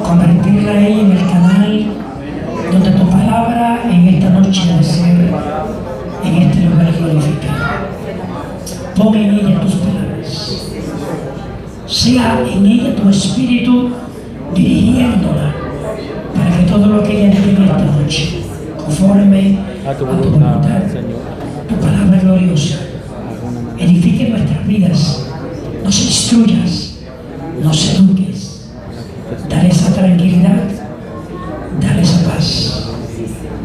convertirla ahí en el canal donde tu palabra en esta noche debe ser en este lugar glorificada. Pon en ella tus palabras, sea en ella tu espíritu dirigiéndola para que todo lo que ella diga en esta noche, conforme a tu voluntad, tu palabra gloriosa, edifique nuestras vidas, nos instruyas, nos eduques, dale esa tranquilidad, dale esa paz,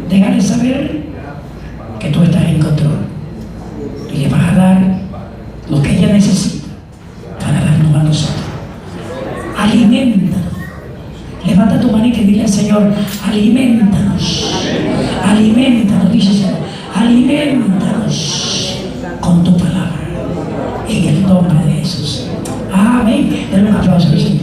déjale saber que tú estás en control y le vas a dar lo que ella necesita para darnos a nosotros. Aliméntanos. Levanta tu manita y dile al Señor: aliméntanos, aliméntanos, dice el Señor, aliméntanos con tu palabra, en el nombre de Jesús. Amén. Denle un aplauso al Señor.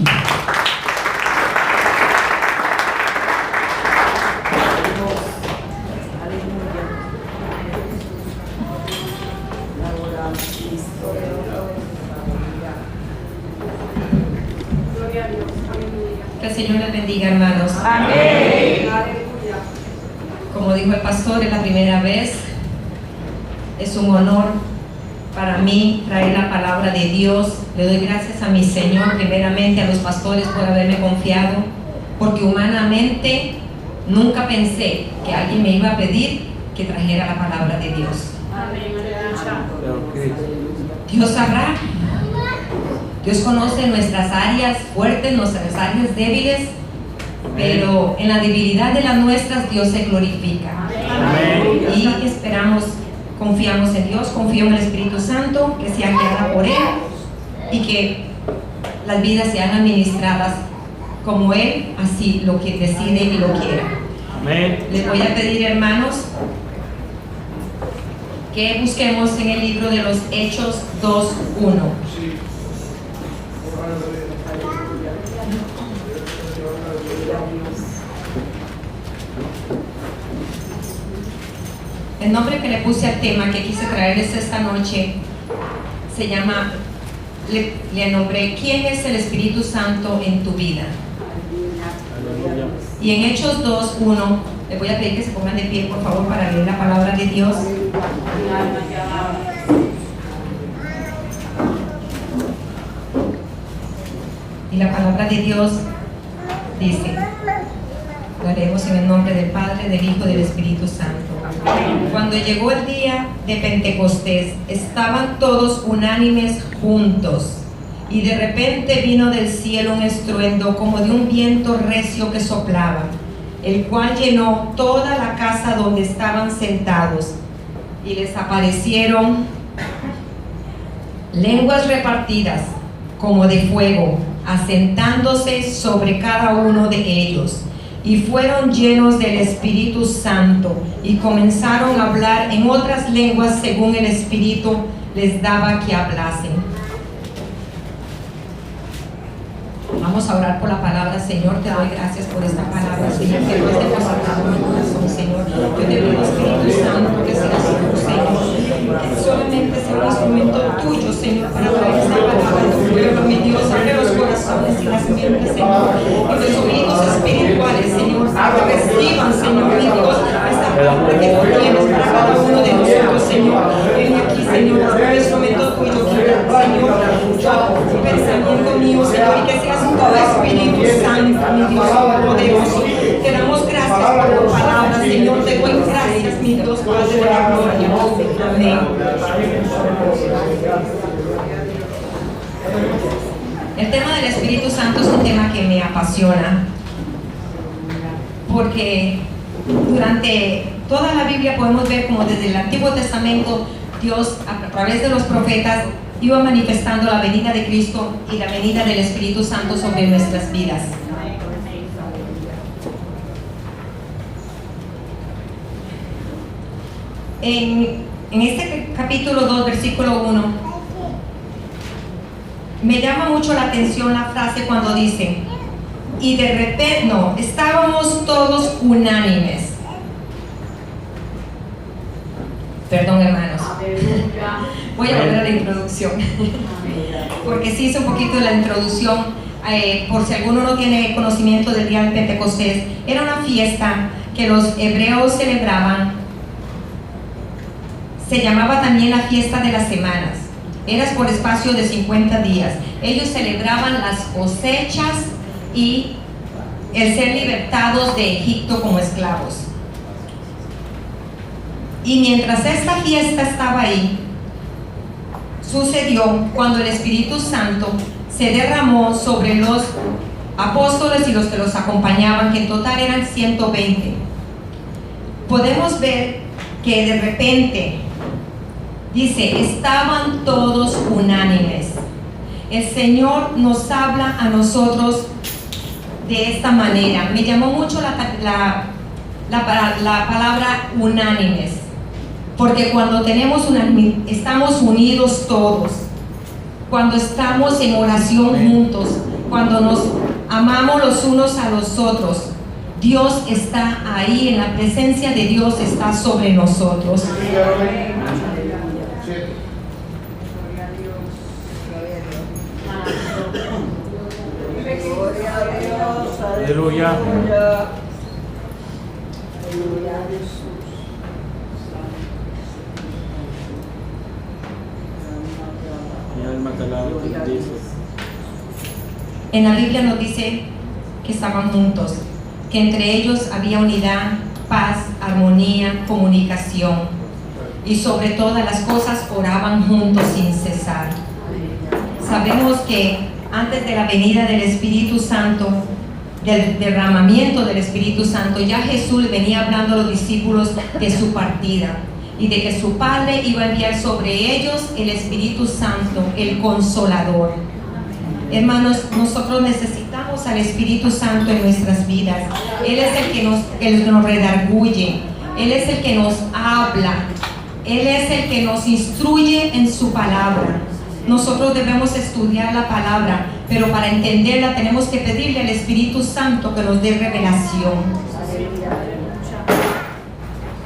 Que el Señor les bendiga, hermanos. Amén. Como dijo el pastor, es la primera vez. Es un honor para mí traer la palabra de Dios. Le doy gracias a mi Señor, primeramente a los pastores por haberme confiado, porque humanamente nunca pensé que alguien me iba a pedir que trajera la palabra de Dios. Dios sabrá. Dios conoce nuestras áreas fuertes, nuestras áreas débiles, pero en la debilidad de las nuestras Dios se glorifica. Amén. Y esperamos, confiamos en Dios, confío en el Espíritu Santo, que sea guiada por Él y que las vidas sean administradas como Él así lo que decide y lo quiera. Amén. Les voy a pedir, hermanos, que busquemos en el libro de los Hechos 2:1. El nombre que le puse al tema que quise traerles esta noche se llama, le nombré ¿quién es el Espíritu Santo en tu vida? Y en Hechos 2:1 les voy a pedir que se pongan de pie, por favor, para leer la palabra de Dios. Y la palabra de Dios dice, lo leemos en el nombre del Padre, del Hijo y del Espíritu Santo. Cuando llegó el día de Pentecostés, estaban todos unánimes juntos, y de repente vino del cielo un estruendo como de un viento recio que soplaba, el cual llenó toda la casa donde estaban sentados, y les aparecieron lenguas repartidas como de fuego, asentándose sobre cada uno de ellos, y fueron llenos del Espíritu Santo, y comenzaron a hablar en otras lenguas según el Espíritu les daba que hablasen. Vamos a orar por la palabra. Señor, te doy gracias por esta palabra, Señor, que tú has depositado en mi corazón, Señor. Yo te pido, Espíritu Santo, que seas tú, Señor, que solamente sea un instrumento tuyo, Señor, para traer esta palabra a tu pueblo, mi Dios. Abre los corazones y las mentes, Señor, y los oídos espirituales, Señor, para que reciban, Señor, mi Dios, esta palabra que tú tienes para cada uno de nosotros, Señor. Ven aquí, Señor, haz un instrumento tuyo, Señor, yo, pensamiento mío, Señor, y que seas todo Espíritu Santo, mi Dios poderoso. Te damos gracias por tu palabra, Señor. Te doy gracias, mi Dios, Padre de la gloria. Amén. El tema del Espíritu Santo es un tema que me apasiona, porque durante toda la Biblia podemos ver como desde el Antiguo Testamento Dios a través de los profetas iba manifestando la venida de Cristo y la venida del Espíritu Santo sobre nuestras vidas. En este capítulo 2, versículo 1, me llama mucho la atención la frase cuando dice, y de repente, no, estábamos todos unánimes. Perdón, hermanos. Voy a volver a la introducción, porque sí hice un poquito la introducción, por si alguno no tiene conocimiento del día de Pentecostés, era una fiesta que los hebreos celebraban. Se llamaba también la fiesta de las semanas. Era por espacio de 50 días. Ellos celebraban las cosechas y el ser libertados de Egipto como esclavos. Y mientras esta fiesta estaba ahí, sucedió cuando el Espíritu Santo se derramó sobre los apóstoles y los que los acompañaban, que en total eran 120. Podemos ver que de repente, dice, estaban todos unánimes. El Señor nos habla a nosotros de esta manera. Me llamó mucho la palabra unánimes, porque cuando estamos unidos todos, cuando estamos en oración juntos, cuando nos amamos los unos a los otros, Dios está ahí, en la presencia de Dios está sobre nosotros. Aleluya. Mi alma te alaba, te bendice. En la Biblia nos dice que estaban juntos, que entre ellos había unidad, paz, armonía, comunicación, y sobre todas las cosas oraban juntos sin cesar. Sabemos que antes de la venida del Espíritu Santo, del derramamiento del Espíritu Santo, ya Jesús le venía hablando a los discípulos de su partida y de que su Padre iba a enviar sobre ellos el Espíritu Santo, el Consolador. Hermanos, nosotros necesitamos al Espíritu Santo en nuestras vidas. Él es el que nos redarguye, Él es el que nos habla, Él es el que nos instruye en su palabra. Nosotros debemos estudiar la palabra, pero para entenderla tenemos que pedirle al Espíritu Santo que nos dé revelación.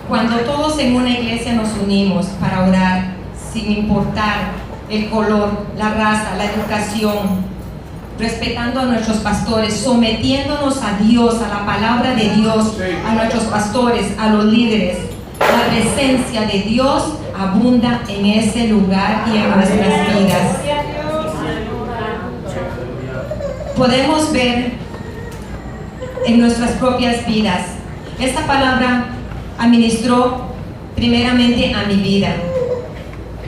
Cuando todos en una iglesia nos unimos para orar, sin importar el color, la raza, la educación, respetando a nuestros pastores, sometiéndonos a Dios, a la palabra de Dios, a nuestros pastores, a los líderes, la presencia de Dios abunda en ese lugar y en nuestras vidas. Podemos ver en nuestras propias vidas. Esta palabra administró primeramente a mi vida,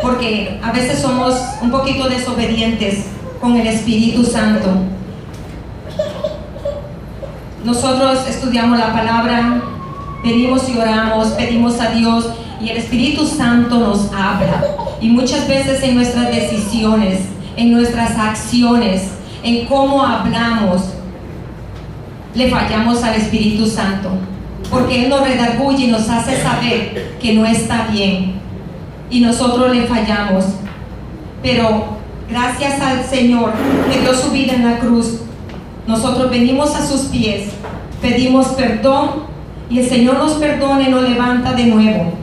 porque a veces somos un poquito desobedientes con el Espíritu Santo. Nosotros estudiamos la palabra, venimos y oramos, pedimos a Dios, y el Espíritu Santo nos habla. Y muchas veces en nuestras decisiones, en nuestras acciones, en cómo hablamos, le fallamos al Espíritu Santo, porque Él nos redarguye y nos hace saber que no está bien, y nosotros le fallamos. Pero gracias al Señor que dio su vida en la cruz, nosotros venimos a sus pies, pedimos perdón, y el Señor nos perdona y nos levanta de nuevo.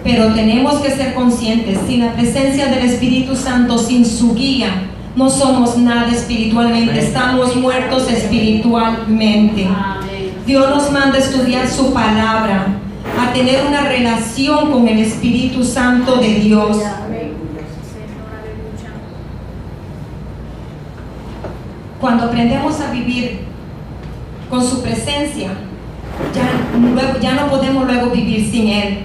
Pero tenemos que ser conscientes, sin la presencia del Espíritu Santo, sin su guía, no somos nada espiritualmente, estamos muertos espiritualmente. Dios nos manda a estudiar su palabra, a tener una relación con el Espíritu Santo de Dios. Cuando aprendemos a vivir con su presencia, ya no podemos luego vivir sin Él.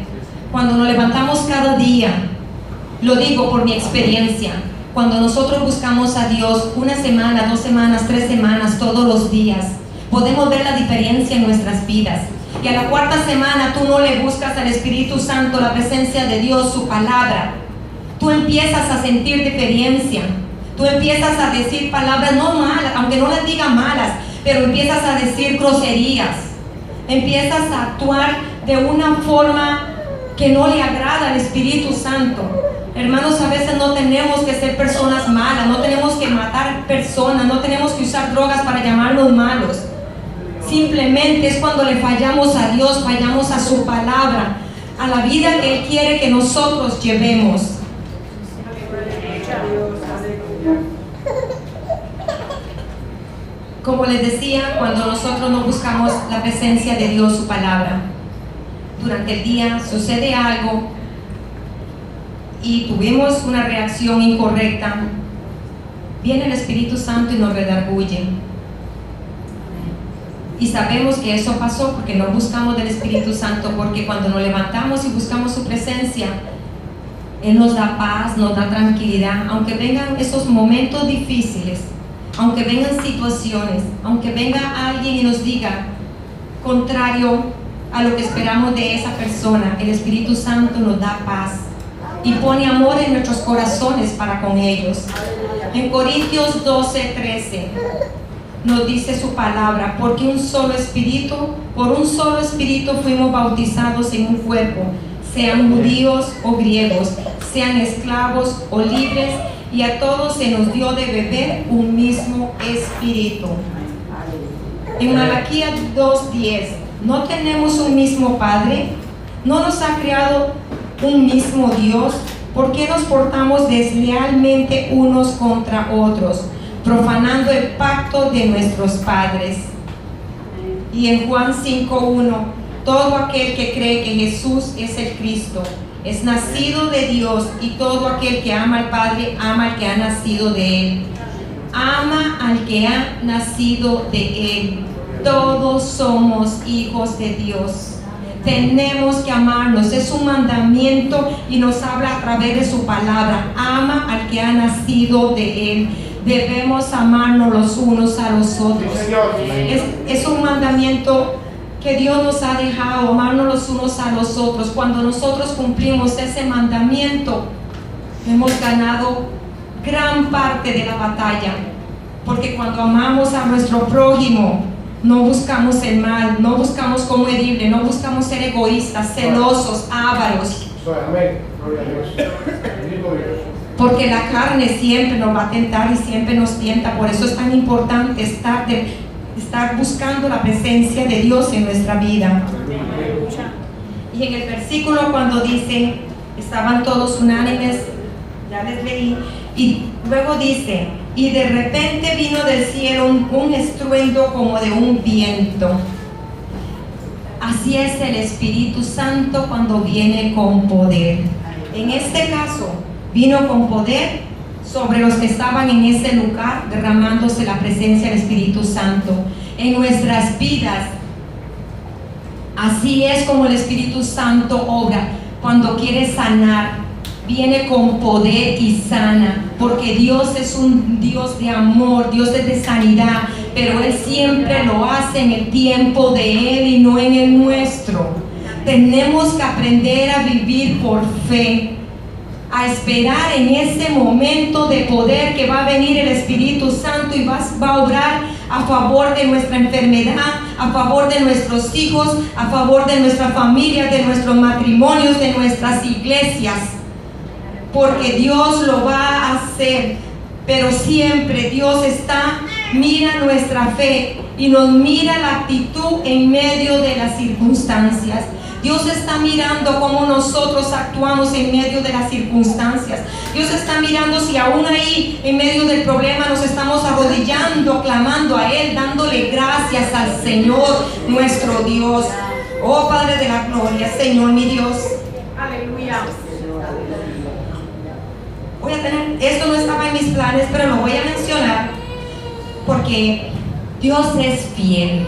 Cuando nos levantamos cada día, lo digo por mi experiencia, cuando nosotros buscamos a Dios una semana, 2 semanas, 3 semanas, todos los días, podemos ver la diferencia en nuestras vidas. Y a la 4ª semana tú no le buscas al Espíritu Santo, la presencia de Dios, su palabra. Tú empiezas a sentir diferencia. Tú empiezas a decir palabras no malas, aunque no las diga malas, pero empiezas a decir groserías. Empiezas a actuar de una forma que no le agrada al Espíritu Santo. Hermanos, a veces no tenemos que ser personas malas, no tenemos que matar personas, no tenemos que usar drogas para llamarnos malos. Simplemente es cuando le fallamos a Dios, fallamos a su palabra, a la vida que Él quiere que nosotros llevemos. Como les decía, cuando nosotros no buscamos la presencia de Dios, su palabra, durante el día sucede algo y tuvimos una reacción incorrecta, viene el Espíritu Santo y nos redarguye. Y sabemos que eso pasó porque no buscamos del Espíritu Santo, porque cuando nos levantamos y buscamos su presencia, Él nos da paz, nos da tranquilidad, aunque vengan esos momentos difíciles, aunque vengan situaciones, aunque venga alguien y nos diga contrario a lo que esperamos de esa persona, el Espíritu Santo nos da paz y pone amor en nuestros corazones para con ellos. En Corintios 12:13 nos dice su palabra, porque por un solo espíritu fuimos bautizados en un cuerpo, sean judíos o griegos, sean esclavos o libres, y a todos se nos dio de beber un mismo espíritu. En Malaquías 2:10, ¿no tenemos un mismo Padre? ¿No nos ha creado un mismo Dios? ¿Por qué nos portamos deslealmente unos contra otros, profanando el pacto de nuestros padres? Y en Juan 5:1, todo aquel que cree que Jesús es el Cristo es nacido de Dios, y todo aquel que ama al Padre ama al que ha nacido de Él. Ama al que ha nacido de Él. Todos somos hijos de Dios. Tenemos que amarnos, es un mandamiento y nos habla a través de su palabra. Ama al que ha nacido de Él. Debemos amarnos los unos a los otros. Es un mandamiento que Dios nos ha dejado, amarnos los unos a los otros. Cuando nosotros cumplimos ese mandamiento, hemos ganado gran parte de la batalla, porque cuando amamos a nuestro prójimo, no buscamos el mal, no buscamos como herirle, no buscamos ser egoístas, celosos, ávaros, porque la carne siempre nos va a tentar y siempre nos tienta. Por eso es tan importante estar buscando la presencia de Dios en nuestra vida. Y en el versículo, cuando dice estaban todos unánimes, ya les leí, y luego dice, y de repente vino del cielo un estruendo como de un viento. Así es el Espíritu Santo cuando viene con poder. En este caso vino con poder sobre los que estaban en ese lugar, derramándose la presencia del Espíritu Santo en nuestras vidas. Así es como el Espíritu Santo obra cuando quiere sanar. Viene con poder y sana, porque Dios es un Dios de amor, Dios es de sanidad, pero Él siempre lo hace en el tiempo de Él y no en el nuestro. Tenemos que aprender a vivir por fe, a esperar en ese momento de poder que va a venir el Espíritu Santo y va a obrar a favor de nuestra enfermedad, a favor de nuestros hijos, a favor de nuestra familia, de nuestros matrimonios, de nuestras iglesias, porque Dios lo va a hacer. Pero siempre Dios mira nuestra fe y nos mira la actitud en medio de las circunstancias. Dios está mirando cómo nosotros actuamos en medio de las circunstancias. Dios está mirando si aún ahí, en medio del problema, nos estamos arrodillando, clamando a Él, dándole gracias al Señor, nuestro Dios. Oh Padre de la gloria, Señor mi Dios. Aleluya. Esto no estaba en mis planes, pero lo voy a mencionar porque Dios es fiel.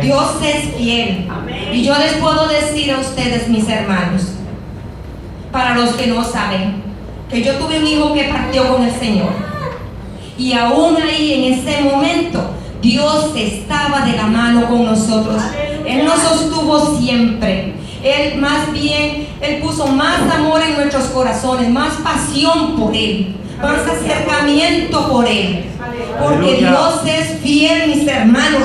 Dios es fiel. Y yo les puedo decir a ustedes, mis hermanos, para los que no saben, que yo tuve un hijo que partió con el Señor, y aún ahí en ese momento Dios estaba de la mano con nosotros. Él nos sostuvo siempre. Él puso más amor en nuestros corazones, más pasión por Él, más acercamiento por Él, porque Dios es fiel, mis hermanos.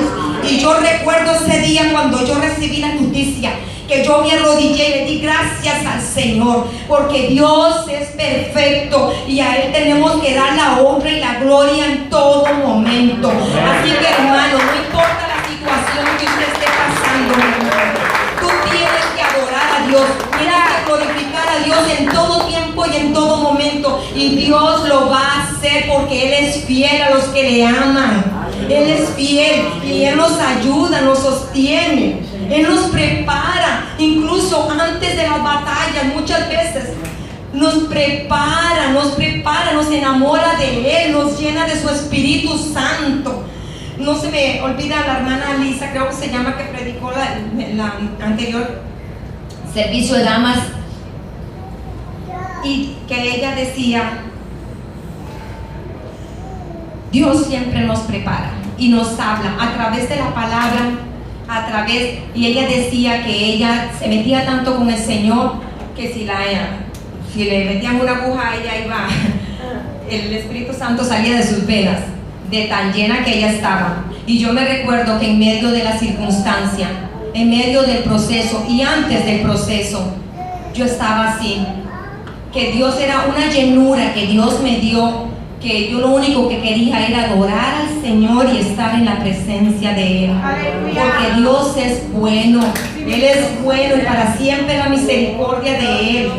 Y yo recuerdo ese día cuando yo recibí la noticia, que yo me arrodillé y le di gracias al Señor, porque Dios es perfecto y a Él tenemos que dar la honra y la gloria en todo momento. Así que, hermano, no importa la situación que usted esté pasando, tú tienes que adorar a Dios, tienes que glorificar a Dios en todo tiempo y en todo momento, y Dios lo va a hacer porque Él es fiel a los que le aman. Él es fiel y Él nos ayuda, nos sostiene. Él nos prepara, incluso antes de las batallas, muchas veces nos prepara, nos enamora de Él, nos llena de su Espíritu Santo. No se me olvida la hermana Lisa, creo que se llama, que predicó la anterior servicio de damas, y que ella decía: Dios siempre nos prepara y nos habla a través de la palabra, y ella decía que ella se metía tanto con el Señor que si le metían una aguja, ella iba, el Espíritu Santo salía de sus venas, de tan llena que ella estaba. Y yo me recuerdo que en medio de la circunstancia, en medio del proceso y antes del proceso, yo estaba así, que Dios era una llenura que Dios me dio, que yo lo único que quería era adorar al Señor y estar en la presencia de Él. Porque Dios es bueno, Él es bueno y para siempre la misericordia de Él.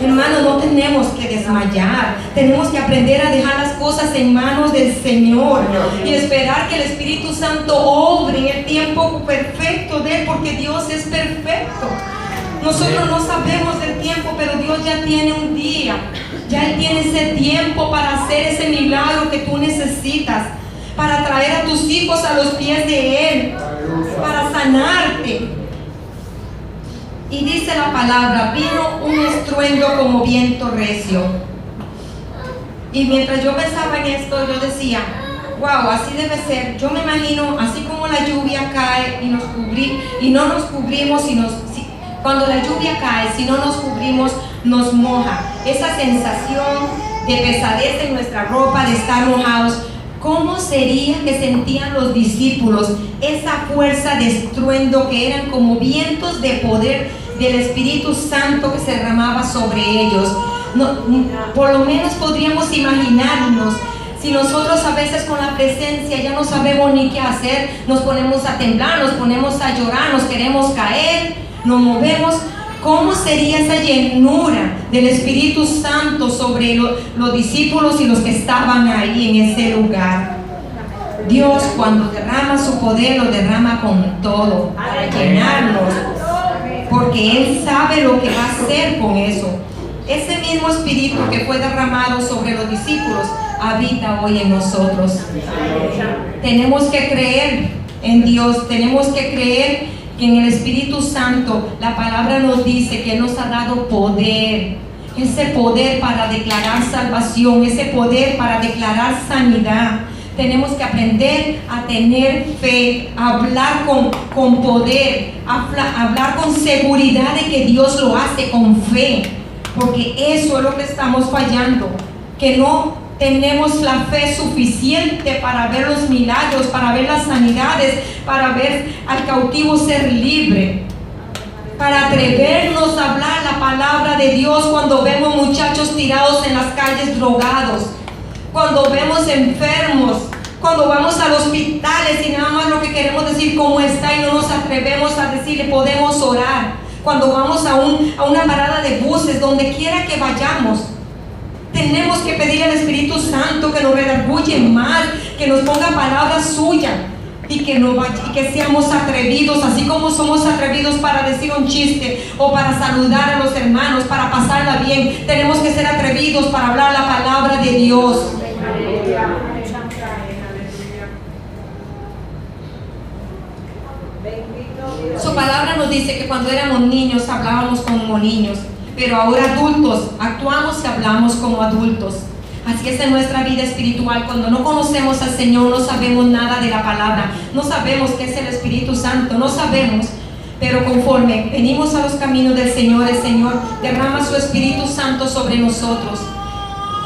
Hermanos, no tenemos que desmayar, tenemos que aprender a dejar las cosas en manos del Señor y esperar que el Espíritu Santo obre en el tiempo perfecto de Él, porque Dios es perfecto. Nosotros no sabemos del tiempo, pero Dios ya tiene un día, ya Él tiene ese tiempo para hacer ese milagro que tú necesitas, para traer a tus hijos a los pies de Él, para sanarte. Y dice la palabra: vino un estruendo como viento recio. Y mientras yo pensaba en esto, yo decía: wow, así debe ser. Yo me imagino, así como la lluvia cae y no nos cubrimos, cuando la lluvia cae, si no nos cubrimos, nos moja. Esa sensación de pesadez en nuestra ropa, de estar mojados. ¿Cómo sería que sentían los discípulos esa fuerza de estruendo, que eran como vientos de poder del Espíritu Santo que se derramaba sobre ellos? Por lo menos podríamos imaginarnos. Si nosotros a veces con la presencia ya no sabemos ni qué hacer, nos ponemos a temblar, nos ponemos a llorar, nos queremos caer, nos movemos. ¿Cómo sería esa llenura del Espíritu Santo sobre los discípulos y los que estaban ahí en ese lugar? Dios, cuando derrama su poder, lo derrama con todo, para llenarnos, porque Él sabe lo que va a hacer con eso. Ese mismo Espíritu que fue derramado sobre los discípulos habita hoy en nosotros. Tenemos que creer en Dios, tenemos que creer que en el Espíritu Santo, la palabra nos dice que Él nos ha dado poder, ese poder para declarar salvación, ese poder para declarar sanidad. Tenemos que aprender a tener fe, a hablar con poder, a hablar con seguridad de que Dios lo hace con fe, porque eso es lo que estamos fallando, que no tenemos la fe suficiente para ver los milagros, para ver las sanidades, para ver al cautivo ser libre, para atrevernos a hablar la palabra de Dios cuando vemos muchachos tirados en las calles drogados, cuando vemos enfermos, cuando vamos a los hospitales y nada más lo que queremos decir cómo está y no nos atrevemos a decirle podemos orar, cuando vamos a una parada de buses, donde quiera que vayamos. Tenemos que pedir al Espíritu Santo que nos redarguye más, que nos ponga palabras suyas y que seamos atrevidos, así como somos atrevidos para decir un chiste o para saludar a los hermanos, para pasarla bien. Tenemos que ser atrevidos para hablar la palabra de Dios. Su palabra nos dice que cuando éramos niños hablábamos como niños, pero ahora adultos actuamos y hablamos como adultos. Así es en nuestra vida espiritual. Cuando no conocemos al Señor, no sabemos nada de la palabra, no sabemos qué es el Espíritu Santo, no sabemos. Pero conforme venimos a los caminos del Señor, el Señor derrama su Espíritu Santo sobre nosotros.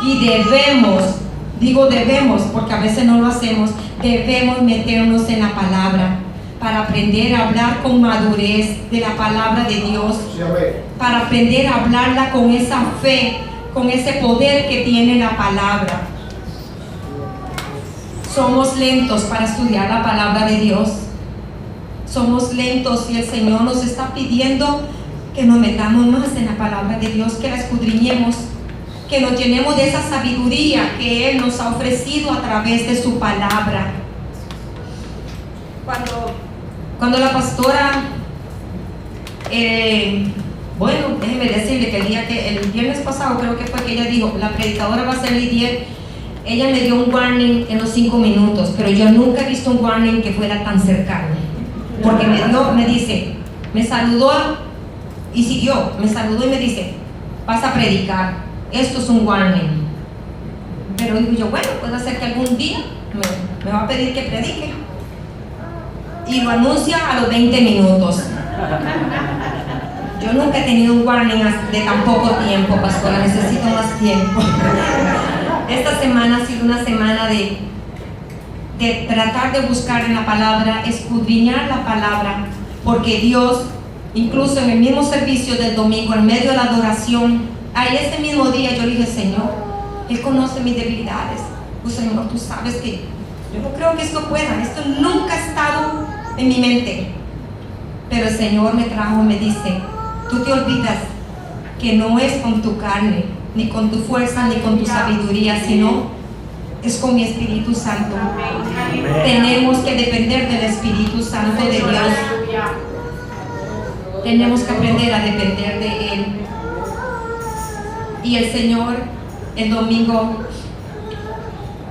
Y debemos, porque a veces no lo hacemos, debemos meternos en la palabra, para aprender a hablar con madurez de la palabra de Dios, para aprender a hablarla con esa fe, con ese poder que tiene la palabra. Somos lentos para estudiar la palabra de Dios. Somos lentos y el Señor nos está pidiendo que nos metamos más en la palabra de Dios, que la escudriñemos, que nos llenemos de esa sabiduría que Él nos ha ofrecido a través de su palabra. Cuando la pastora, bueno, déjeme decirle que el viernes pasado creo que fue que ella dijo, la predicadora va a ser Lidiel, ella me dio un warning en los 5 minutos, pero yo nunca he visto un warning que fuera tan cercano, porque me dice, me saludó y siguió, me saludó y me dice, vas a predicar, esto es un warning. Pero digo yo, bueno, puede ser que algún día me va a pedir que predique. Y lo anuncia a los 20 minutos. Yo nunca he tenido un warning de tan poco tiempo, pastora, necesito más tiempo. Esta semana ha sido una semana de tratar de buscar en la palabra, escudriñar la palabra, porque Dios, incluso en el mismo servicio del domingo, en medio de la adoración, ahí ese mismo día yo le dije, Señor, Él conoce mis debilidades. Pues Señor, tú sabes que yo no creo que esto pueda, esto nunca ha estado en mi mente. Pero el Señor me trajo y me dice, tú te olvidas que no es con tu carne, ni con tu fuerza, ni con tu sabiduría, sino es con mi Espíritu Santo. Tenemos que depender del Espíritu Santo de Dios. Tenemos que aprender a depender de Él. Y el Señor, el domingo,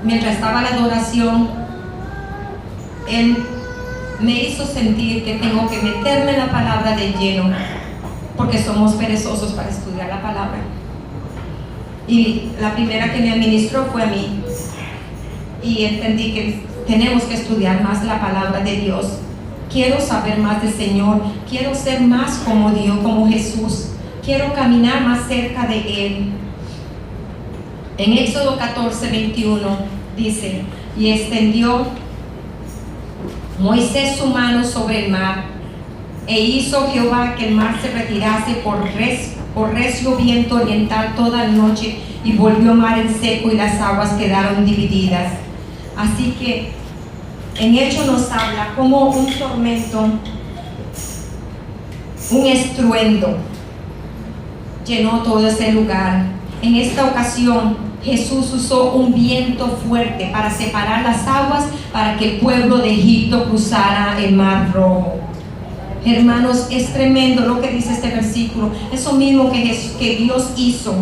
mientras estaba la adoración, Él me hizo sentir que tengo que meterme en la palabra de lleno, porque somos perezosos para estudiar la palabra. Y la primera que me administró fue a mí, y entendí que tenemos que estudiar más la palabra de Dios. Quiero saber más del Señor, quiero ser más como Dios, como Jesús, quiero caminar más cerca de Él. En Éxodo 14:21 dice, y extendió Moisés su mano sobre el mar, e hizo Jehová que el mar se retirase por recio viento oriental toda la noche, y volvió mar en seco, y las aguas quedaron divididas. Así que en Hechos nos habla como un tormento, un estruendo llenó todo ese lugar. En esta ocasión Jesús usó un viento fuerte para separar las aguas, para que el pueblo de Egipto cruzara el Mar Rojo. Hermanos, es tremendo lo que dice este versículo. Eso mismo que Dios hizo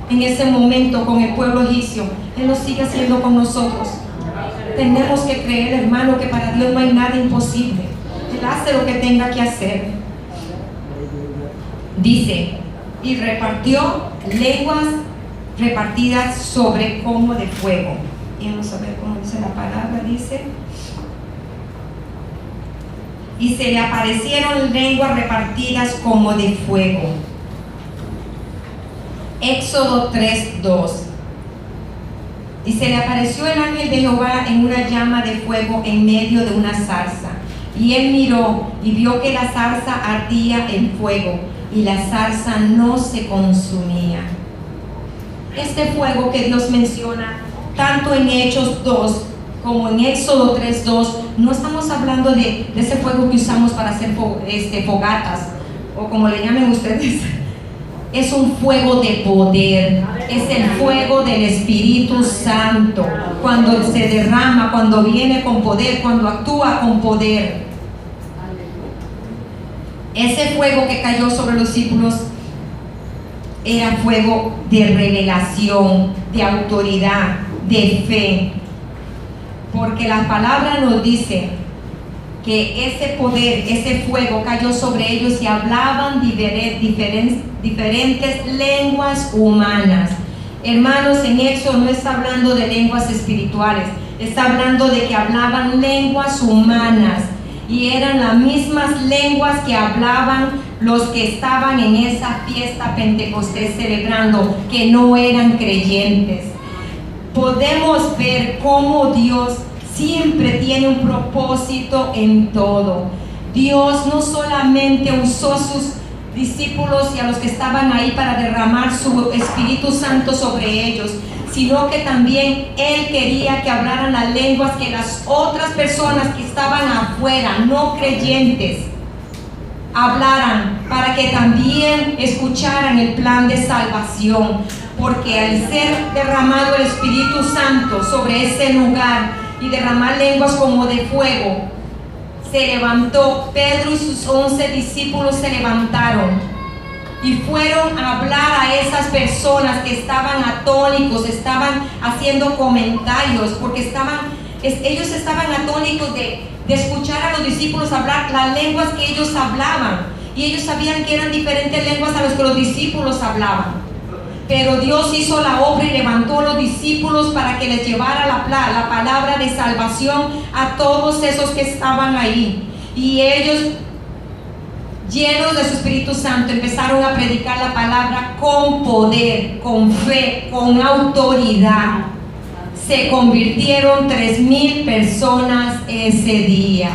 en ese momento con el pueblo egipcio, Él lo sigue haciendo con nosotros. Tenemos que creer, hermano, que para Dios no hay nada imposible. Él hace lo que tenga que hacer. Dice, y repartió lenguas repartidas sobre como de fuego. Y vamos a ver cómo dice la palabra. Dice, y se le aparecieron lenguas repartidas como de fuego. Éxodo 3:2. Y se le apareció el ángel de Jehová en una llama de fuego en medio de una zarza. Y él miró y vio que la zarza ardía en fuego, y la zarza no se consumía. Este fuego que Dios menciona, tanto en Hechos 2 como en Éxodo 3:2, no estamos hablando de ese fuego que usamos para hacer fogatas, o como le llamen ustedes. Es un fuego de poder, es el fuego del Espíritu Santo, cuando se derrama, cuando viene con poder, cuando actúa con poder. Ese fuego que cayó sobre los discípulos era fuego de revelación, de autoridad, de fe, porque la palabra nos dice que ese poder, ese fuego cayó sobre ellos y hablaban diferentes lenguas humanas. Hermanos, en Éxodo no está hablando de lenguas espirituales, está hablando de que hablaban lenguas humanas, y eran las mismas lenguas que hablaban los que estaban en esa fiesta Pentecostés celebrando, que no eran creyentes. Podemos ver cómo Dios siempre tiene un propósito en todo. Dios no solamente usó a sus discípulos y a los que estaban ahí para derramar su Espíritu Santo sobre ellos, sino que también Él quería que hablaran las lenguas que las otras personas que estaban afuera, no creyentes, hablaran, para que también escucharan el plan de salvación. Porque al ser derramado el Espíritu Santo sobre ese lugar y derramar lenguas como de fuego, se levantó, Pedro y sus 11 discípulos se levantaron y fueron a hablar a esas personas que estaban atónicos, estaban haciendo comentarios, porque ellos estaban atónicos de escuchar a los discípulos hablar las lenguas que ellos hablaban, y ellos sabían que eran diferentes lenguas a las que los discípulos hablaban. Pero Dios hizo la obra y levantó a los discípulos para que les llevara la palabra de salvación a todos esos que estaban ahí. Y ellos, llenos de su Espíritu Santo, empezaron a predicar la palabra con poder, con fe, con autoridad. Se convirtieron 3,000 personas ese día.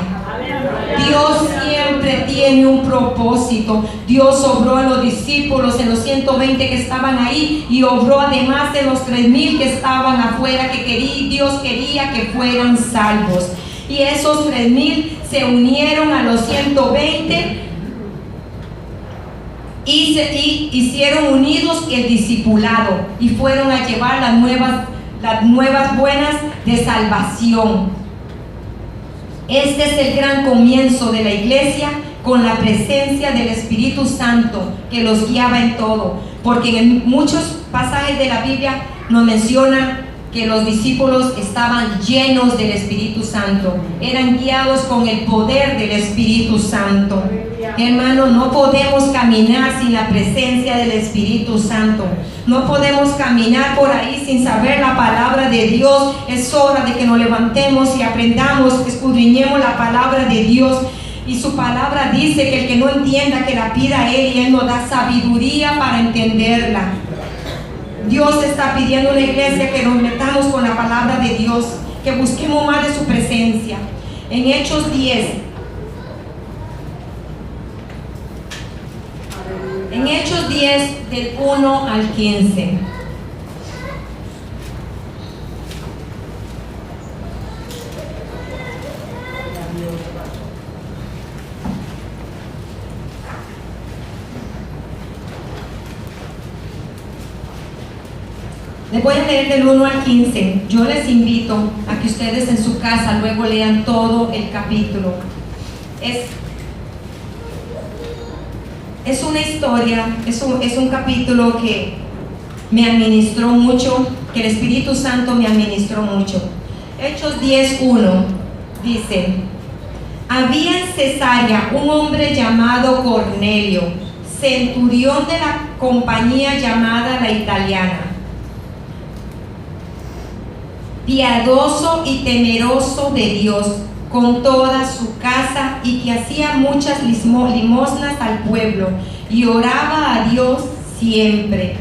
Dios siempre tiene un propósito. Dios obró en los discípulos, en los 120 que estaban ahí, y obró además de los 3,000 que estaban afuera, Dios quería que fueran salvos. Y esos 3,000 se unieron a los 120 y hicieron unidos el discipulado, y fueron a llevar las nuevas buenas de salvación. Este es el gran comienzo de la iglesia, con la presencia del Espíritu Santo que los guiaba en todo, porque en muchos pasajes de la Biblia nos menciona que los discípulos estaban llenos del Espíritu Santo, eran guiados con el poder del Espíritu Santo. Hermano, no podemos caminar sin la presencia del Espíritu Santo. No podemos caminar por ahí sin saber la palabra de Dios. Es hora de que nos levantemos y aprendamos, escudriñemos la palabra de Dios. Y su palabra dice que el que no entienda, que la pida a Él, y Él nos da sabiduría para entenderla. Dios está pidiendo a la iglesia que nos metamos con la palabra de Dios, que busquemos más de su presencia. En Hechos 10, del 1 al 15. Les voy a leer del 1 al 15. Yo les invito a que ustedes en su casa luego lean todo el capítulo. Es una historia, es un capítulo que me administró mucho, que el Espíritu Santo me administró mucho. Hechos 10:1 dice: había en Cesarea un hombre llamado Cornelio, centurión de la compañía llamada la Italiana, piadoso y temeroso de Dios con toda su casa, y que hacía muchas limosnas al pueblo y oraba a Dios siempre.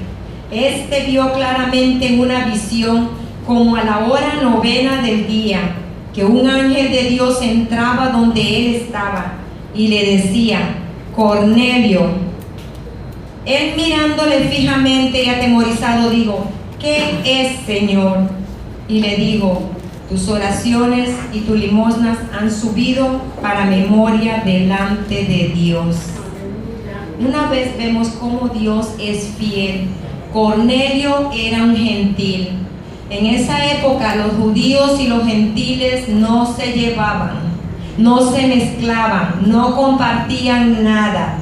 Este vio claramente en una visión, como a la hora 9 del día, que un ángel de Dios entraba donde él estaba y le decía: Cornelio. Él, mirándole fijamente y atemorizado, dijo: ¿qué es, Señor? Y le digo: tus oraciones y tus limosnas han subido para memoria delante de Dios. Una vez vemos cómo Dios es fiel. Cornelio era un gentil. En esa época los judíos y los gentiles no se llevaban, no se mezclaban, no compartían nada.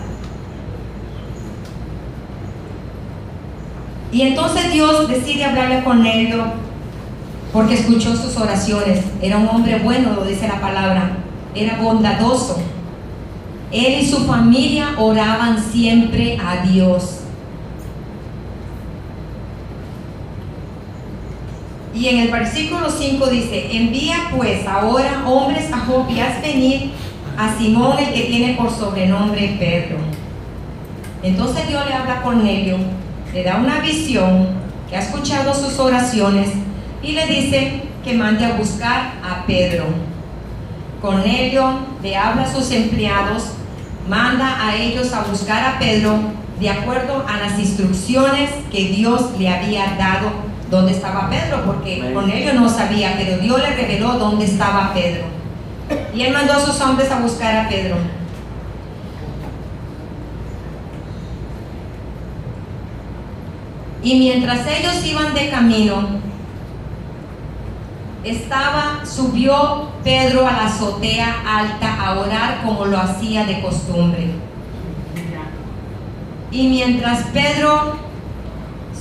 Y entonces Dios decide hablarle a Cornelio, porque escuchó sus oraciones. Era un hombre bueno, lo dice la palabra, era bondadoso. Él y su familia oraban siempre a Dios. Y en el versículo 5 dice: envía pues ahora hombres a Jope y haz venir a Simón, el que tiene por sobrenombre Pedro. Entonces Dios le habla a Cornelio, le da una visión, que ha escuchado sus oraciones, y le dice que mande a buscar a Pedro. Cornelio le habla a sus empleados, manda a ellos a buscar a Pedro de acuerdo a las instrucciones que Dios le había dado dónde estaba Pedro, porque Cornelio no sabía, pero Dios le reveló dónde estaba Pedro. Y él mandó a sus hombres a buscar a Pedro. Y mientras ellos iban de camino, subió Pedro a la azotea alta a orar como lo hacía de costumbre. Y mientras Pedro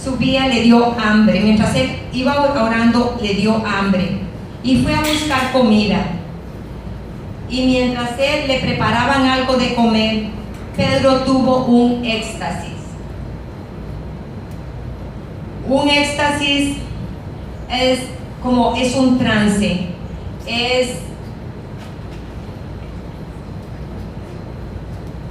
subía le dio hambre. Mientras él iba orando le dio hambre. Y fue a buscar comida. Y mientras él le preparaban algo de comer, Pedro tuvo un éxtasis. Un éxtasis es un trance.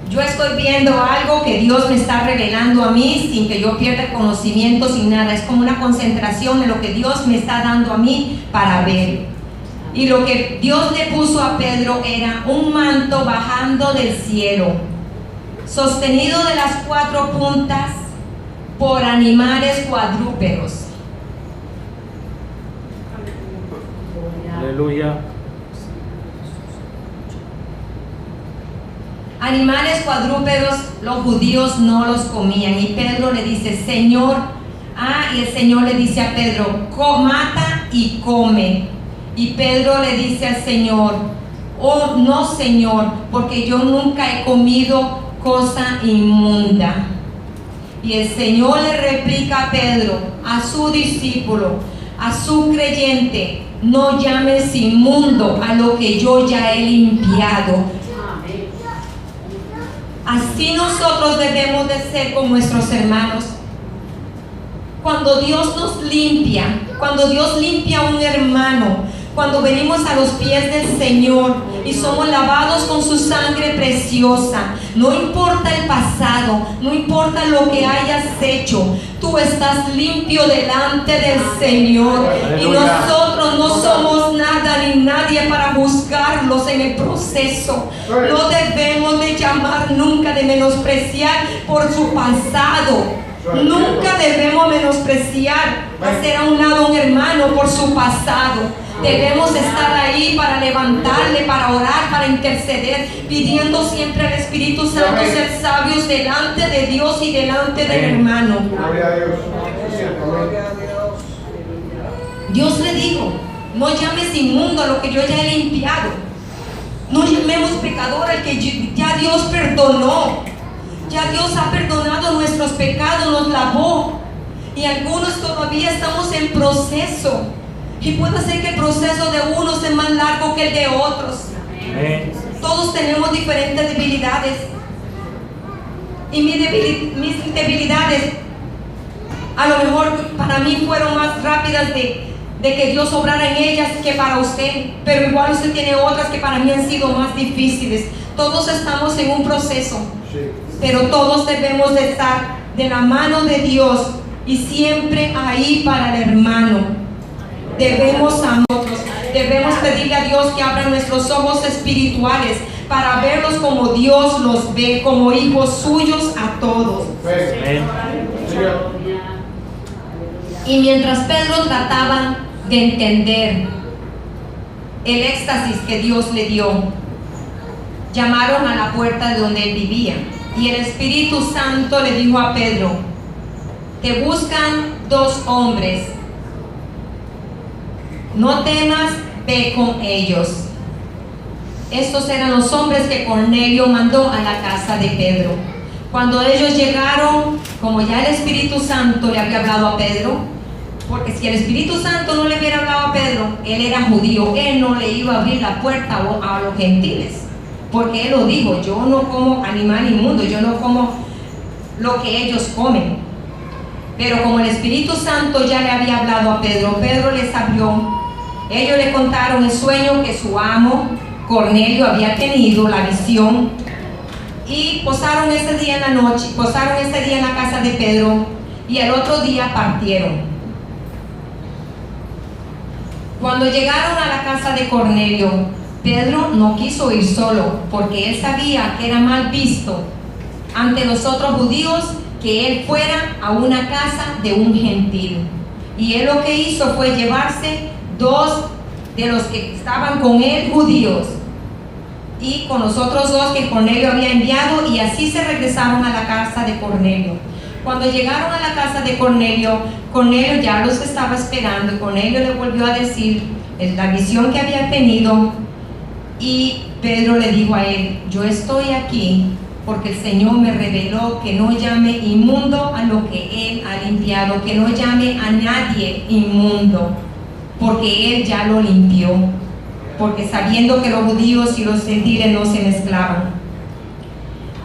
Yo estoy viendo algo que Dios me está revelando a mí sin que yo pierda el conocimiento, sin nada. Es como una concentración en lo que Dios me está dando a mí para ver. Y lo que Dios le puso a Pedro era un manto bajando del cielo, sostenido de las 4 puntas por animales cuadrúpedos. Aleluya. Animales cuadrúpedos los judíos no los comían. Y Pedro le dice, Señor, y el Señor le dice a Pedro, mata y come. Y Pedro le dice al Señor, oh no Señor, porque yo nunca he comido cosa inmunda. Y el Señor le replica a Pedro, a su discípulo, a su creyente, no llames inmundo a lo que yo ya he limpiado. Así nosotros debemos de ser con nuestros hermanos. Cuando Dios nos limpia, cuando Dios limpia a un hermano, cuando venimos a los pies del Señor y somos lavados con su sangre preciosa, no importa el pasado, no importa lo que hayas hecho, tú estás limpio delante del Señor. Aleluya. Y nosotros no somos nada ni nadie para juzgarlos en el proceso. No debemos de llamar nunca, de menospreciar por su pasado. Nunca debemos menospreciar, hacer a un lado a un hermano por su pasado. Debemos estar ahí para levantarle, para orar, para interceder, pidiendo siempre al Espíritu Santo ser sabios delante de Dios y delante del hermano. Dios le dijo, no llames inmundo a lo que yo ya he limpiado. No llamemos pecador al que ya Dios perdonó. Ya Dios ha perdonado nuestros pecados, nos lavó. Y algunos todavía estamos en proceso. Y puede ser que el proceso de unos es más largo que el de otros. Amén. Todos tenemos diferentes debilidades. Y mis debilidades a lo mejor para mí fueron más rápidas de que Dios obrara en ellas que para usted. Pero igual usted tiene otras que para mí han sido más difíciles. Todos estamos en un proceso. Pero todos debemos de estar de la mano de Dios y siempre ahí para el hermano. Debemos a nosotros, debemos pedirle a Dios que abra nuestros ojos espirituales para verlos como Dios los ve, como hijos suyos a todos. Amén. Y mientras Pedro trataba de entender el éxtasis que Dios le dio, llamaron a la puerta de donde él vivía. Y el Espíritu Santo le dijo a Pedro, te buscan 2 hombres. No temas, ve con ellos. Estos eran los hombres que Cornelio mandó a la casa de Pedro. Cuando ellos llegaron, como ya el Espíritu Santo le había hablado a Pedro, porque si el Espíritu Santo no le hubiera hablado a Pedro, él era judío, él no le iba a abrir la puerta a los gentiles, porque él lo dijo, yo no como animal inmundo, yo no como lo que ellos comen. Pero como el Espíritu Santo ya le había hablado a Pedro, Pedro les abrió. Ellos le contaron el sueño que su amo Cornelio había tenido, la visión, y posaron ese día en la noche, posaron ese día en la casa de Pedro, y el otro día partieron. Cuando llegaron a la casa de Cornelio, Pedro no quiso ir solo, porque él sabía que era mal visto ante los otros judíos que él fuera a una casa de un gentil. Y él lo que hizo fue llevarse 2 de los que estaban con él, judíos, y con los otros 2 que Cornelio había enviado, y así se regresaron a la casa de Cornelio. Cuando llegaron a la casa de Cornelio, Cornelio ya los estaba esperando, y Cornelio le volvió a decir la visión que había tenido. Y Pedro le dijo a él: yo estoy aquí porque el Señor me reveló que no llame inmundo a lo que Él ha limpiado, que no llame a nadie inmundo, porque Él ya lo limpió, porque sabiendo que los judíos y los gentiles no se mezclaban.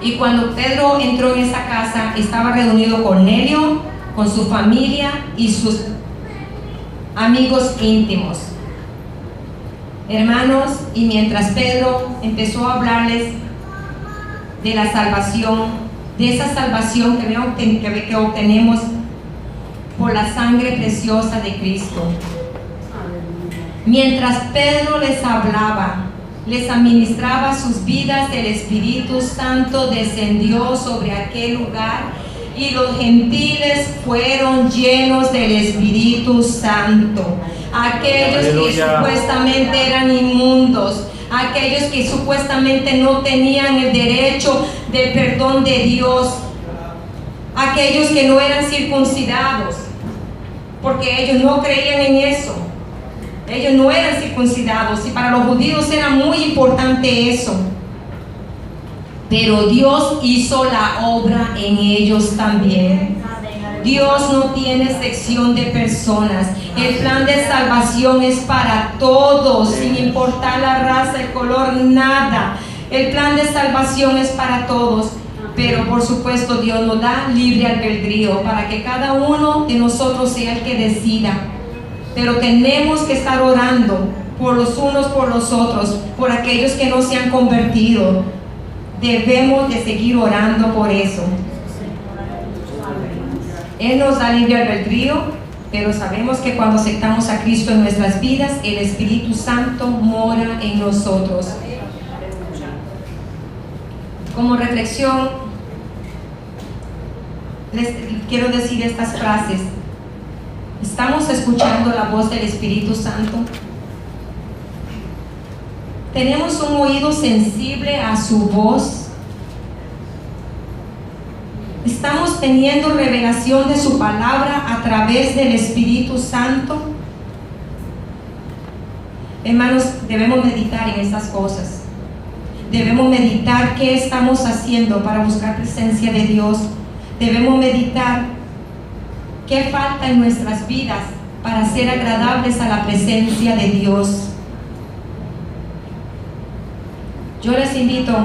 Y cuando Pedro entró en esa casa, estaba reunido Cornelio con su familia y sus amigos íntimos. Hermanos, y mientras Pedro empezó a hablarles de la salvación, de esa salvación que obtenemos por la sangre preciosa de Cristo. Mientras Pedro les hablaba, les administraba sus vidas, el Espíritu Santo descendió sobre aquel lugar y los gentiles fueron llenos del Espíritu Santo. Aquellos que supuestamente eran inmundos, aquellos que supuestamente no tenían el derecho del perdón de Dios, aquellos que no eran circuncidados, porque ellos no creían en eso. Ellos no eran circuncidados y para los judíos era muy importante eso. Pero Dios hizo la obra en ellos también. Dios no tiene sección de personas. El plan de salvación es para todos, sin importar la raza, el color, nada. El plan de salvación es para todos. Pero por supuesto Dios nos da libre albedrío para que cada uno de nosotros sea el que decida. Pero tenemos que estar orando por los unos por los otros, por aquellos que no se han convertido. Debemos de seguir orando por eso. Él nos da libre albedrío, pero sabemos que cuando aceptamos a Cristo en nuestras vidas, el Espíritu Santo mora en nosotros. Como reflexión, les quiero decir estas frases. ¿Estamos escuchando la voz del Espíritu Santo? ¿Tenemos un oído sensible a su voz? ¿Estamos teniendo revelación de su palabra a través del Espíritu Santo? Hermanos, debemos meditar en estas cosas. Debemos meditar qué estamos haciendo para buscar presencia de Dios. Debemos meditar qué falta en nuestras vidas para ser agradables a la presencia de Dios. Yo les invito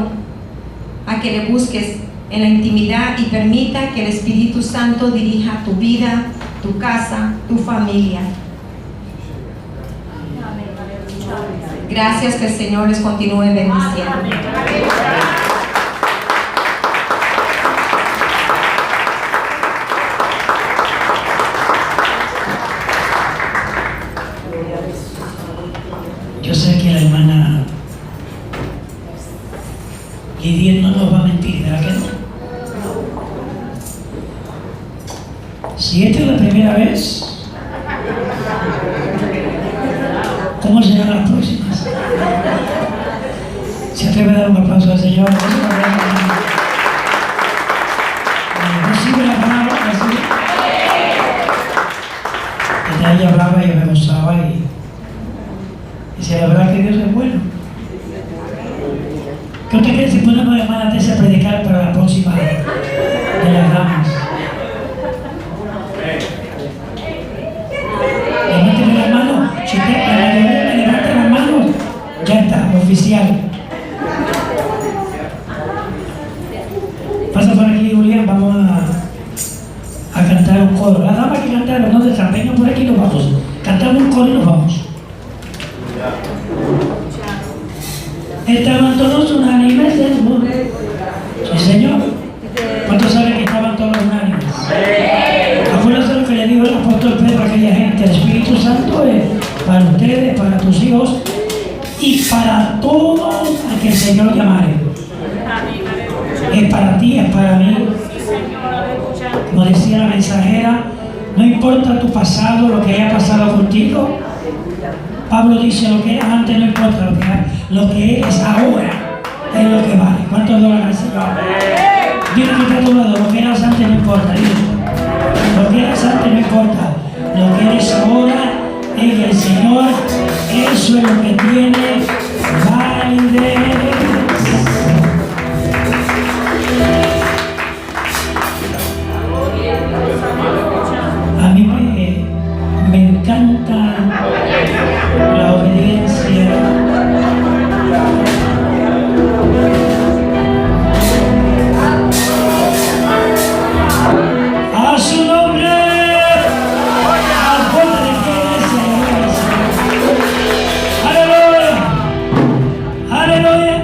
a que le busques en la intimidad y permita que el Espíritu Santo dirija tu vida, tu casa, tu familia. Gracias, que el Señor les continúe bendiciendo. Yo sé que la hermana Lidia no nos va a mentir, ¿verdad que no? Si esta es la primera vez, ¿cómo serán las próximas? ¿Se atreve a dar un aplauso al Señor? ¿Recibe la palabra? ¿Recibe? Ella hablaba y yo me gozaba y decía, la verdad que Dios es bueno. ¿Qué usted cree si ponemos a la hermana Tessa a predicar para la próxima de las damas? Levánteme las manos. Si usted, la mayoría me levanta las manos, ya está, oficial. Pasa por aquí, Julián, vamos a cantar un coro. Las damas que cantaron, no desampeñan por aquí, nos vamos. Cantamos un coro y nos vamos. Estaban todos unánimes del mundo. Sí, Señor. ¿Cuántos saben que estaban todos unánimes? Acuérdense lo que le dijo el apóstol Pedro a aquella gente. El Espíritu Santo es para ustedes, para tus hijos y para todos a que el Señor llamare. Es para ti, es para mí. Como decía la mensajera, no importa tu pasado, lo que haya pasado contigo. Pablo dice, lo que eras antes no importa, lo que eres ahora es lo que vale. ¿Cuántos adoran al Señor? Dile que está a tu lado, lo que eras antes no importa. Dile. Lo que eras antes no importa. Lo que eres ahora es el Señor. Eso es lo que tiene A mí me encanta la obediencia. A su nombre, al poder de iglesia. Aleluya, aleluya.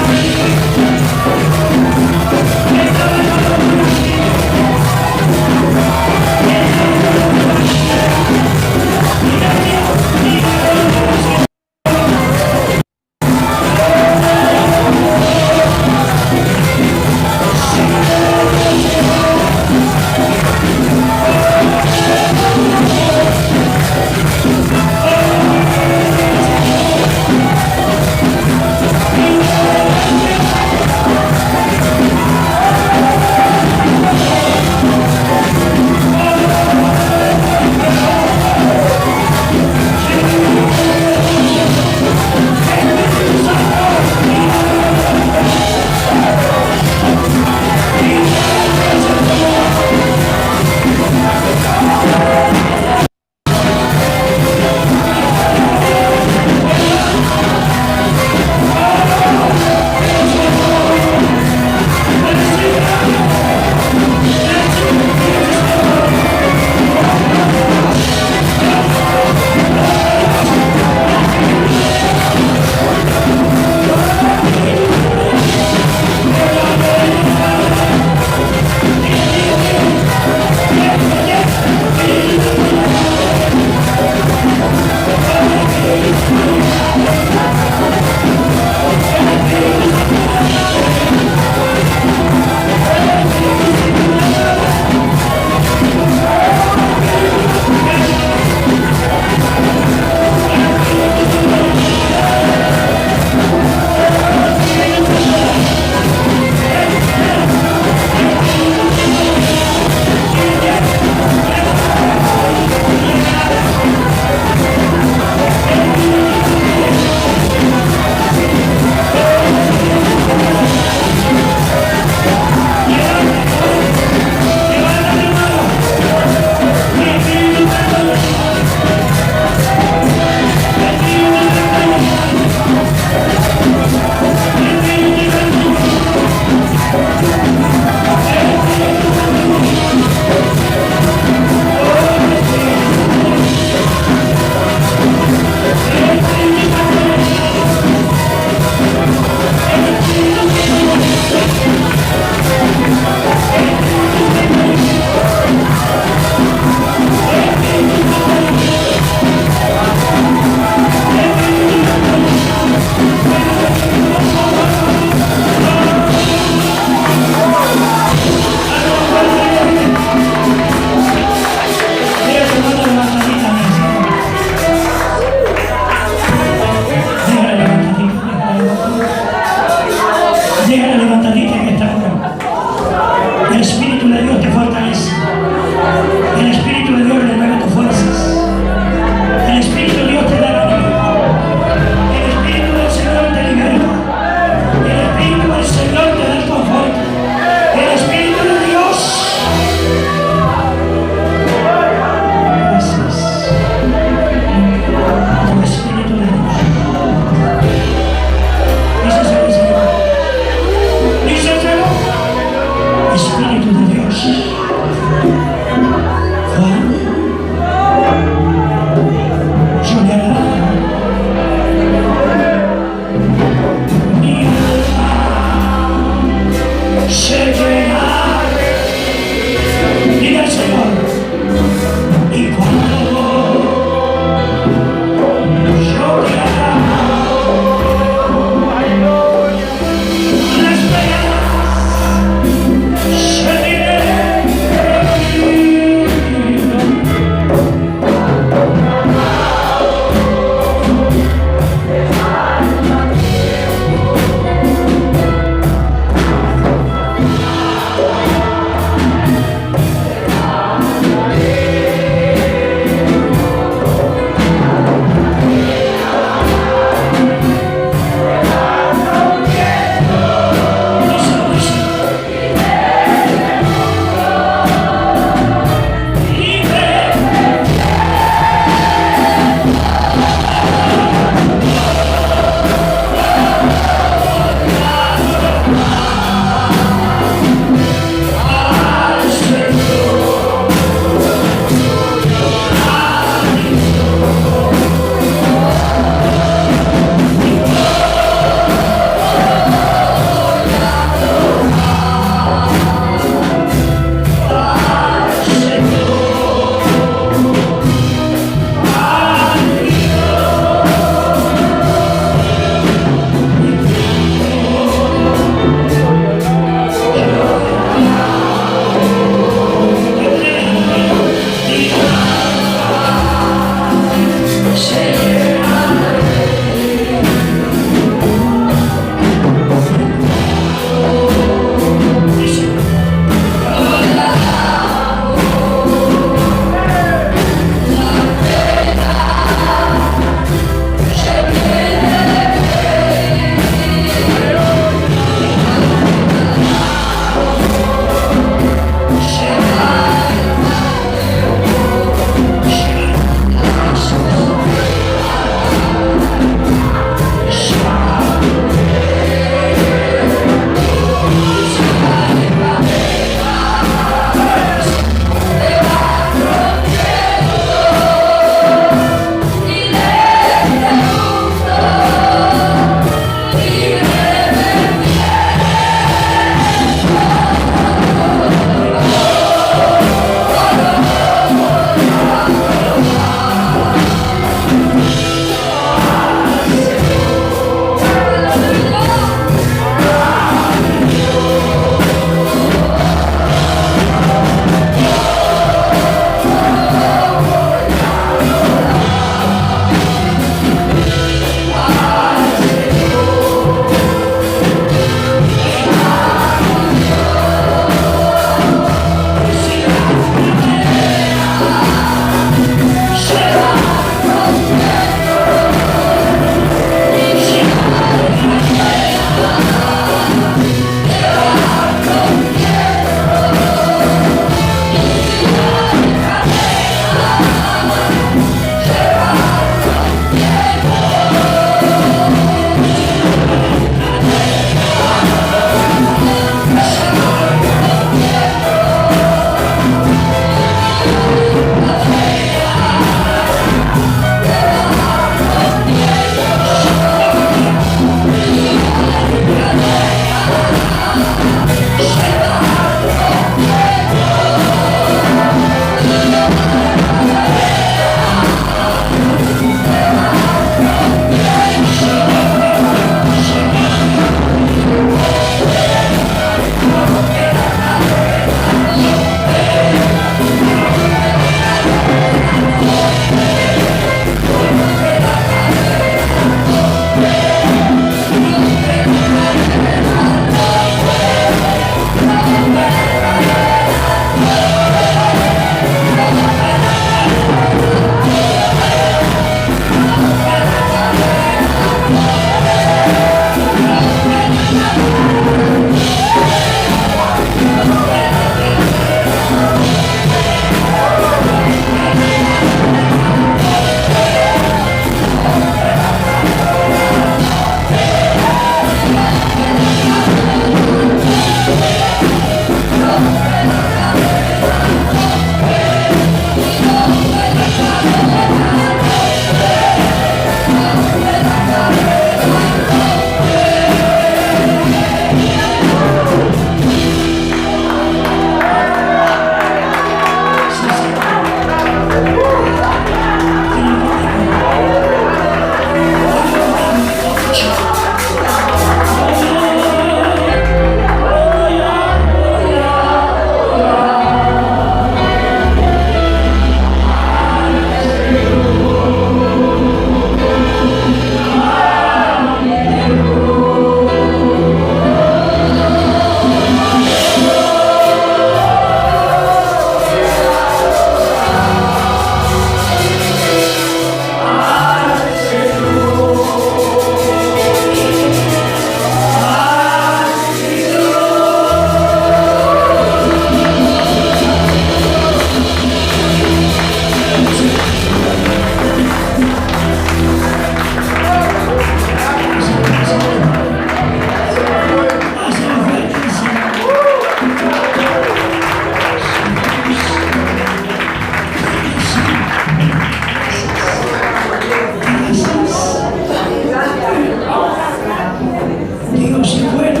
bueno.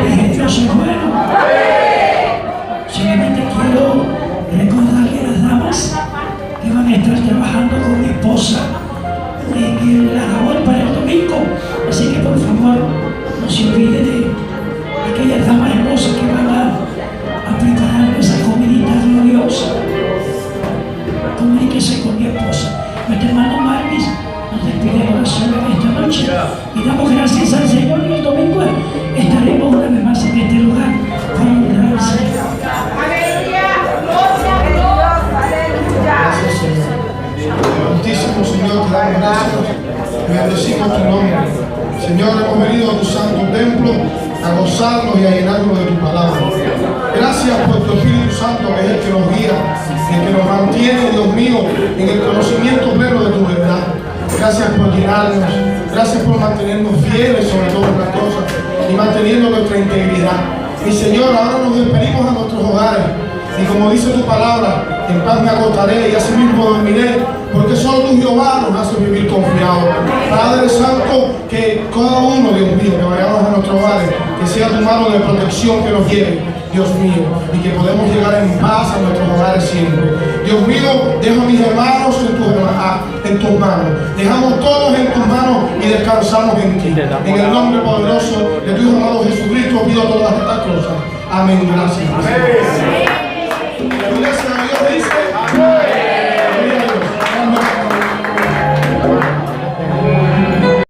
Dije, Dios es bueno. Solamente quiero recordarle a las damas que van a estar trabajando con mi esposa en la labor para el domingo. Así que por favor, no se olvide de aquellas damas hermosas que van a preparar esa comidita gloriosa. Comuníquese con mi esposa. Nuestro hermano Marvis nos despide de oración en esta noche y damos gracias al Señor, y el domingo estaremos una vez más en este lugar para honrar al Señor. Gracias, Señor. Santísimo Señor, te damos gracias. Bendecimos tu nombre. Señor, hemos venido a tu santo templo a gozarnos y a llenarnos de tu palabra. Gracias por tu Espíritu Santo, que es el que nos guía, el que nos mantiene, Dios mío, en el conocimiento pleno de tu verdad. Gracias por llenarnos. Gracias por mantenernos fieles sobre todas las cosas y manteniendo nuestra integridad. Mi Señor, ahora nos despedimos a nuestros hogares. Y como dice tu palabra, en paz me acostaré y así mismo dormiré, porque solo tu Jehová nos hace vivir confiados. Padre Santo, que cada uno, Dios mío, que vayamos a nuestros hogares, que sea tu mano de protección que nos lleve, Dios mío, y que podamos llegar en paz a nuestros hogares siempre. Dios mío, dejo a mis hermanos en tus manos. Dejamos todos en tus manos y descansamos en ti. En el nombre poderoso de tu Hijo amado Jesucristo pido todas estas cosas. Amén. Gracias. Amén.